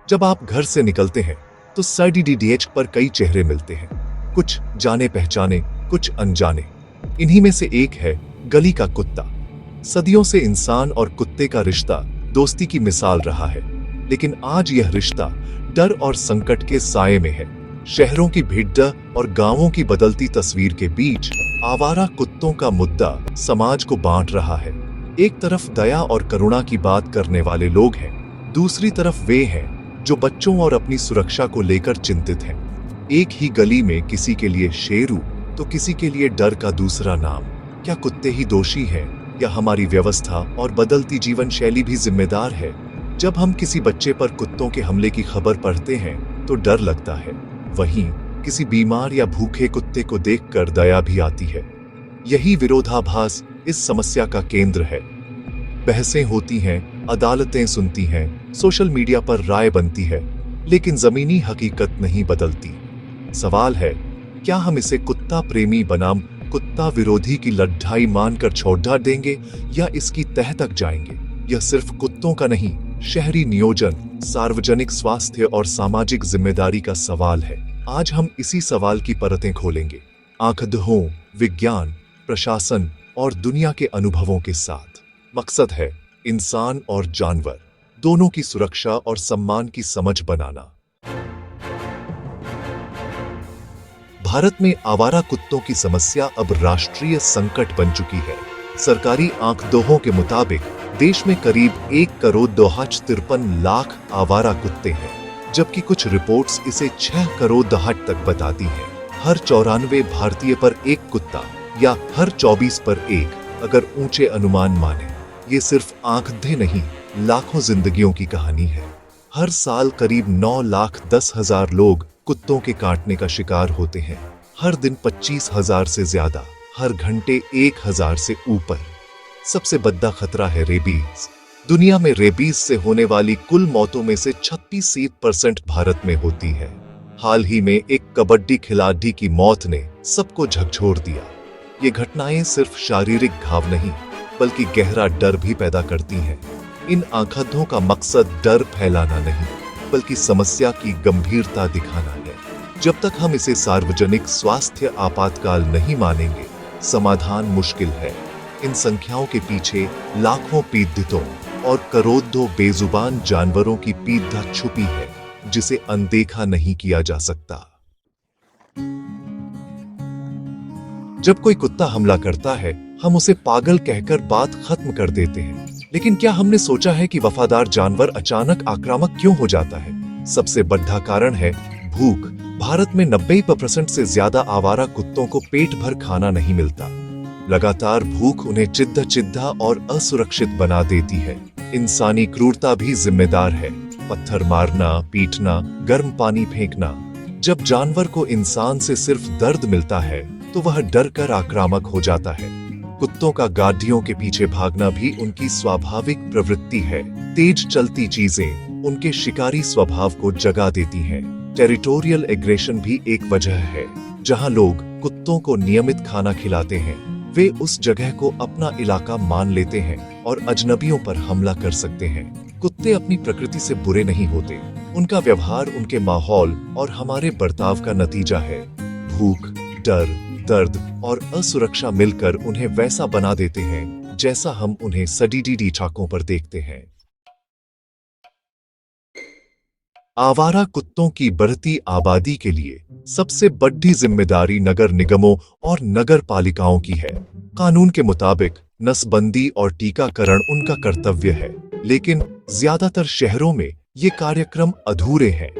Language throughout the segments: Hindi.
जब आप घर से निकलते हैं तो साइड पर कई चेहरे मिलते हैं, कुछ जाने पहचाने, कुछ अनजाने। इन्हीं में से एक है गली का कुत्ता। सदियों से इंसान और कुत्ते का रिश्ता दोस्ती की मिसाल रहा है, लेकिन आज यह रिश्ता डर और संकट के साये में है। शहरों की भीड़ और गांवों की बदलती तस्वीर के बीच आवारा कुत्तों का मुद्दा समाज को बांट रहा है। एक तरफ दया और करुणा की बात करने वाले लोग हैं, दूसरी तरफ वे हैं जो बच्चों और अपनी सुरक्षा को लेकर चिंतित हैं। एक ही गली में किसी के लिए शेरू तो किसी के लिए डर का दूसरा नाम। क्या कुत्ते ही दोषी हैं या हमारी व्यवस्था और बदलती जीवन शैली भी जिम्मेदार है? जब हम किसी बच्चे पर कुत्तों के हमले की खबर पढ़ते हैं तो डर लगता है, वहीं किसी बीमार या भूखे कुत्ते को देखकर दया भी आती है। यही विरोधाभास इस समस्या का केंद्र है। बहसें होती हैं, अदालतें सुनती हैं, सोशल मीडिया पर राय बनती है, लेकिन जमीनी हकीकत नहीं बदलती। सवाल है, क्या हम इसे कुत्ता प्रेमी बनाम कुत्ता विरोधी की लड़ाई मानकर छोड़ देंगे या इसकी तह तक जाएंगे? यह सिर्फ कुत्तों का नहीं, शहरी नियोजन, सार्वजनिक स्वास्थ्य और सामाजिक जिम्मेदारी का सवाल है। आज हम इसी सवाल की परतें खोलेंगे, आंखों, विज्ञान, प्रशासन और दुनिया के अनुभवों के साथ। मकसद है इंसान और जानवर दोनों की सुरक्षा और सम्मान की समझ बनाना। भारत में आवारा कुत्तों की समस्या अब राष्ट्रीय संकट बन चुकी है। सरकारी आंकड़ों के मुताबिक देश में करीब 1,53,53,00,000 आवारा कुत्ते हैं, जबकि कुछ रिपोर्ट्स इसे 6,00,00,000 तक बताती हैं। हर 94 भारतीय पर एक कुत्ता या हर 24 पर एक, अगर ऊंचे अनुमान माने। ये सिर्फ आंकड़े नहीं, लाखों जिंदगियों की कहानी है। हर साल करीब 9,10,000 लोग कुत्तों के काटने का शिकार होते हैं। हर दिन 25,000 से ज्यादा, हर घंटे 1,000 से ऊपर। सबसे बड़ा खतरा है रेबीज। दुनिया में रेबीज से होने वाली कुल मौतों में से 36% भारत में होती है। हाल ही में एक कबड्डी खिलाड़ी की मौत ने सबको झकझोर दिया। ये घटनाएं सिर्फ शारीरिक घाव नहीं, बल्कि गहरा डर भी पैदा करती हैं। इन आंकड़ों का मकसद डर फैलाना नहीं, बल्कि समस्या की गंभीरता दिखाना है। जब तक हम इसे सार्वजनिक स्वास्थ्य आपातकाल नहीं मानेंगे, समाधान मुश्किल है। इन संख्याओं के पीछे लाखों पीड़ितों और करोड़ों बेजुबान जानवरों की पीड़ा छुपी है, जिसे अनदेखा नहीं किया जा सकता। जब कोई कुत्ता हमला करता है, हम उसे पागल कहकर बात खत्म कर देते हैं, लेकिन क्या हमने सोचा है कि वफादार जानवर अचानक आक्रामक क्यों हो जाता है? सबसे बड़ा कारण है भूख। भारत में 90% से ज्यादा आवारा कुत्तों को पेट भर खाना नहीं मिलता। लगातार भूख उन्हें चिढ़ा और असुरक्षित बना देती है। इंसानी क्रूरता भी जिम्मेदार है। पत्थर मारना, पीटना, गर्म पानी फेंकना। जब जानवर को इंसान से सिर्फ दर्द मिलता है तो वह डर कर आक्रामक हो जाता है। कुत्तों का गाड़ियों के पीछे भागना भी उनकी स्वाभाविक प्रवृत्ति है। तेज चलती चीजें उनके शिकारी स्वभाव को जगा देती हैं। टेरिटोरियल एग्रेशन भी एक वजह है। जहां लोग कुत्तों को नियमित खाना खिलाते हैं, वे उस जगह को अपना इलाका मान लेते हैं और अजनबियों पर हमला कर सकते हैं। कुत्ते अपनी प्रकृति से बुरे नहीं होते। उनका व्यवहार उनके माहौल और हमारे बर्ताव का नतीजा है। भूख, डर, दर्द और असुरक्षा मिलकर उन्हें वैसा बना देते हैं जैसा हम उन्हें सडीडी चाकों पर देखते हैं। आवारा कुत्तों की बढ़ती आबादी के लिए सबसे बड़ी जिम्मेदारी नगर निगमों और नगर पालिकाओं की है। कानून के मुताबिक नसबंदी और टीकाकरण उनका कर्तव्य है, लेकिन ज्यादातर शहरों में ये कार्यक्रम अधूरे हैं।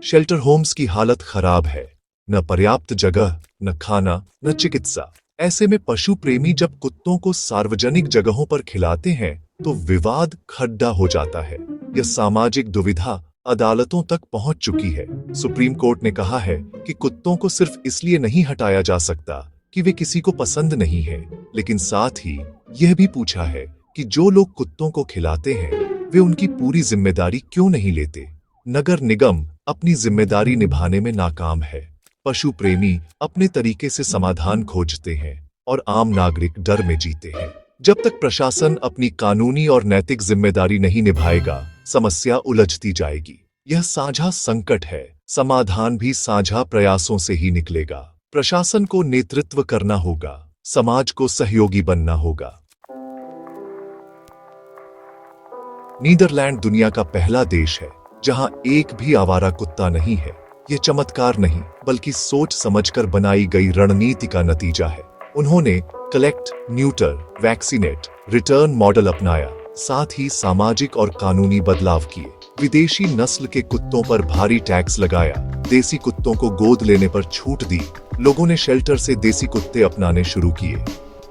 शेल्टर होम्स की हालत खराब है, न पर्याप्त जगह, न खाना, न चिकित्सा। ऐसे में पशु प्रेमी जब कुत्तों को सार्वजनिक जगहों पर खिलाते हैं तो विवाद खड़ा हो जाता है। यह सामाजिक दुविधा अदालतों तक पहुंच चुकी है। सुप्रीम कोर्ट ने कहा है कि कुत्तों को सिर्फ इसलिए नहीं हटाया जा सकता कि वे किसी को पसंद नहीं है, लेकिन साथ ही यह भी पूछा है कि जो लोग कुत्तों को खिलाते हैं वे उनकी पूरी जिम्मेदारी क्यों नहीं लेते। नगर निगम अपनी जिम्मेदारी निभाने में नाकाम है। पशु प्रेमी अपने तरीके से समाधान खोजते हैं और आम नागरिक डर में जीते हैं। जब तक प्रशासन अपनी कानूनी और नैतिक जिम्मेदारी नहीं निभाएगा, समस्या उलझती जाएगी। यह साझा संकट है, समाधान भी साझा प्रयासों से ही निकलेगा। प्रशासन को नेतृत्व करना होगा, समाज को सहयोगी बनना होगा। नीदरलैंड दुनिया का पहला देश है जहां एक भी आवारा कुत्ता नहीं है। यह चमत्कार नहीं, बल्कि सोच समझकर बनाई गई रणनीति का नतीजा है। उन्होंने collect, neuter, vaccinate, return model अपनाया, साथ ही सामाजिक और कानूनी बदलाव किए। विदेशी नस्ल के कुत्तों पर भारी टैक्स लगाया, देसी कुत्तों को गोद लेने पर छूट दी। लोगों ने शेल्टर से देसी कुत्ते अपनाने शुरू किए।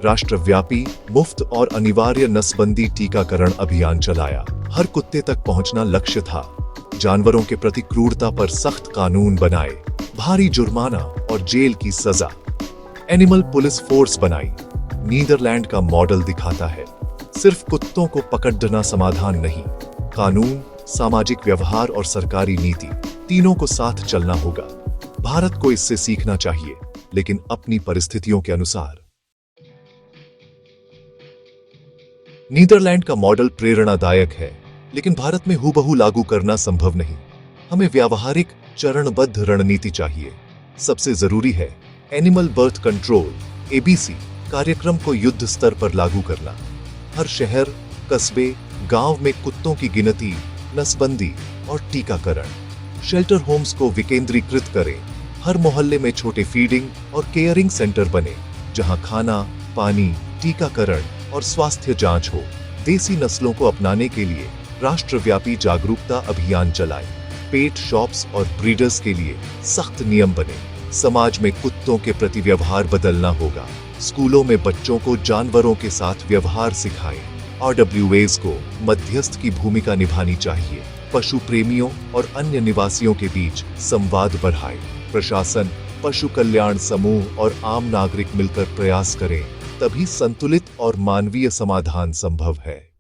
राष्ट्रव्यापी, मुफ्त और अनिवार्य नस्बंदी टीकाकरण अभियान चलाया। हर कुत्ते तक पहुंचना लक्ष्य था। जानवरों के प्रति क्रूरता पर सख्त कानून बनाए, भारी जुर्माना और जेल की सजा। एनिमल पुलिस फोर्स बनाई। नीदरलैंड का मॉडल दिखाता है, सिर्फ कुत्तों को पकड़ना समाधान नहीं, कानून, सामाजिक व्यवहार और सरकारी नीति, तीनों को साथ चलना होगा। भारत को इससे सीखना चाहिए, लेकिन अपनी परिस्थितियों के अनुसार। नीदरलैंड का मॉडल प्रेरणादायक है, लेकिन भारत में हूबहू लागू करना संभव नहीं। हमें व्यावहारिक, चरणबद्ध रणनीति चाहिए। सबसे जरूरी है एनिमल बर्थ कंट्रोल (एबीसी) कार्यक्रम को युद्ध स्तर पर लागू करना। हर शहर, कस्बे, गांव में कुत्तों की गिनती, नस्बंदी और टीकाकरण। शेल्टर होम्स को विकेंद्रीकृत करें। हर मोहल्ले में छोटे फीडिंग और केयरिंग सेंटर बने, जहां खाना, पानी, टीकाकरण और स्वास्थ्य जांच हो। देसी नस्लों को अपनाने के लिए राष्ट्रव्यापी जागरूकता अभियान चलाएं। पेट शॉप्स और ब्रीडर्स के लिए सख्त नियम बने। समाज में कुत्तों के प्रति व्यवहार बदलना होगा। स्कूलों में बच्चों को जानवरों के साथ व्यवहार सिखाएं। RWAs को मध्यस्थ की भूमिका निभानी चाहिए। पशु प्रेमियों और अन्य निवासियों के बीच संवाद बढ़ाएं। प्रशासन, पशु कल्याण समूह और आम नागरिक मिलकर प्रयास करें, तभी संतुलित और मानवीय समाधान संभव है।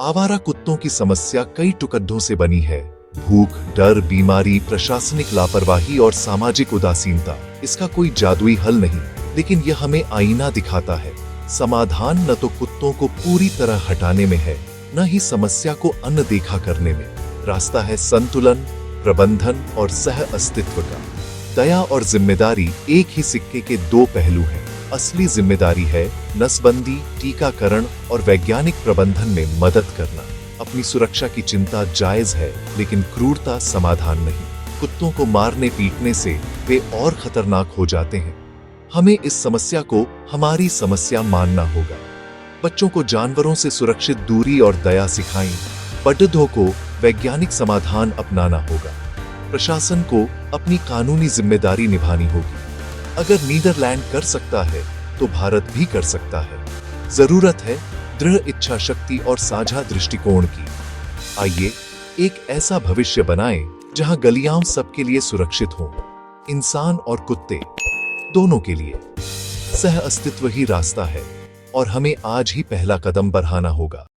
आवारा कुत्तों की समस्या कई टुकड़ों से बनी है। भूख, डर, बीमारी, प्रशासनिक लापरवाही और सामाजिक उदासीनता। इसका कोई जादुई हल नहीं, लेकिन यह हमें आईना दिखाता है। समाधान न तो कुत्तों को पूरी तरह हटाने में है, न ही समस्या को अनदेखा करने में। रास्ता है संतुलन, प्रबंधन और सह अस्तित्व का। दया और जिम्मेदारी एक ही सिक्के के दो पहलू हैं। असली जिम्मेदारी है नस्बंदी, टीकाकरण और वैज्ञानिक प्रबंधन में मदद करना। अपनी सुरक्षा की चिंता जायज है, लेकिन क्रूरता समाधान नहीं। कुत्तों को मारने पीटने से वे और खतरनाक हो जाते हैं। हमें इस समस्या को हमारी समस्या मानना होगा। बच्चों को जानवरों से सुरक्षित दूरी और दया सिखाएं। बड़ों को वैज्ञानिक समाधान अपनाना होगा। प्रशासन को अपनी कानूनी जिम्मेदारी निभानी होगी। अगर नीदरलैंड कर सकता है, तो भारत भी कर सकता है। जरूरत है दृढ़ इच्छा शक्ति और साझा दृष्टिकोण की। आइए एक ऐसा भविष्य बनाएं जहां गलियां सबके लिए सुरक्षित हों, इंसान और कुत्ते दोनों के लिए। सह अस्तित्व ही रास्ता है और हमें आज ही पहला कदम बढ़ाना होगा।